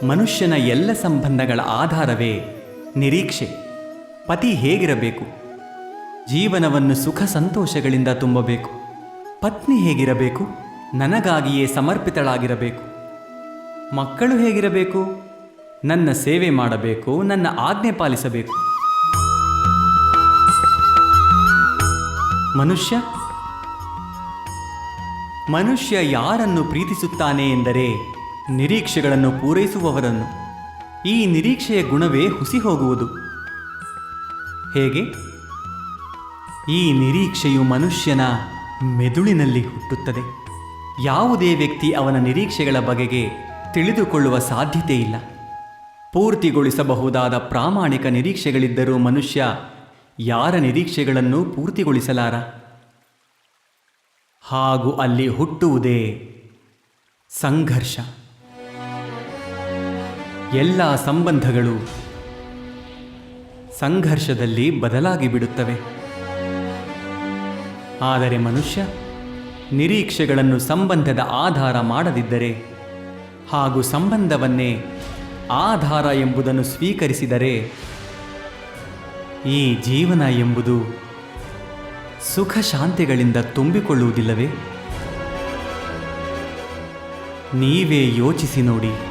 ಮನುಷ್ಯನ ಎಲ್ಲ ಸಂಬಂಧಗಳ ಆಧಾರವೇ ನಿರೀಕ್ಷೆ. ಪತಿ ಹೇಗಿರಬೇಕು? ಜೀವನವನ್ನು ಸುಖ ಸಂತೋಷಗಳಿಂದ ತುಂಬಬೇಕು. ಪತ್ನಿ ಹೇಗಿರಬೇಕು? ನನಗಾಗಿಯೇ ಸಮರ್ಪಿತಳಾಗಿರಬೇಕು. ಮಕ್ಕಳು ಹೇಗಿರಬೇಕು? ನನ್ನ ಸೇವೆ ಮಾಡಬೇಕು, ನನ್ನ ಆಜ್ಞೆ ಪಾಲಿಸಬೇಕು. ಮನುಷ್ಯ ಯಾರನ್ನು ಪ್ರೀತಿಸುತ್ತಾನೆ ಎಂದರೆ ನಿರೀಕ್ಷೆಗಳನ್ನು ಪೂರೈಸುವವರನ್ನು. ಈ ನಿರೀಕ್ಷೆಯ ಗುಣವೇ ಹುಸಿ ಹೋಗುವುದು. ಹೇಗೆ? ಈ ನಿರೀಕ್ಷೆಯು ಮನುಷ್ಯನ ಮೆದುಳಿನಲ್ಲಿ ಹುಟ್ಟುತ್ತದೆ. ಯಾವುದೇ ವ್ಯಕ್ತಿ ಅವನ ನಿರೀಕ್ಷೆಗಳ ಬಗೆಗೆ ತಿಳಿದುಕೊಳ್ಳುವ ಸಾಧ್ಯತೆ ಇಲ್ಲ. ಪೂರ್ತಿಗೊಳಿಸಬಹುದಾದ ಪ್ರಾಮಾಣಿಕ ನಿರೀಕ್ಷೆಗಳಿದ್ದರೂ ಮನುಷ್ಯ ಯಾರ ನಿರೀಕ್ಷೆಗಳನ್ನು ಪೂರ್ತಿಗೊಳಿಸಲಾರ. ಹಾಗೂ ಅಲ್ಲಿ ಹುಟ್ಟುವುದೇ ಸಂಘರ್ಷ. ಎಲ್ಲ ಸಂಬಂಧಗಳು ಸಂಘರ್ಷದಲ್ಲಿ ಬದಲಾಗಿ ಬಿಡುತ್ತವೆ. ಆದರೆ ಮನುಷ್ಯ ನಿರೀಕ್ಷೆಗಳನ್ನು ಸಂಬಂಧದ ಆಧಾರ ಮಾಡದಿದ್ದರೆ ಹಾಗೂ ಸಂಬಂಧವನ್ನೇ ಆಧಾರ ಎಂಬುದನ್ನು ಸ್ವೀಕರಿಸಿದರೆ ಈ ಜೀವನ ಎಂಬುದು ಸುಖ ಶಾಂತಿಗಳಿಂದ ತುಂಬಿಕೊಳ್ಳುವುದಿಲ್ಲವೇ? ನೀವೇ ಯೋಚಿಸಿ ನೋಡಿ.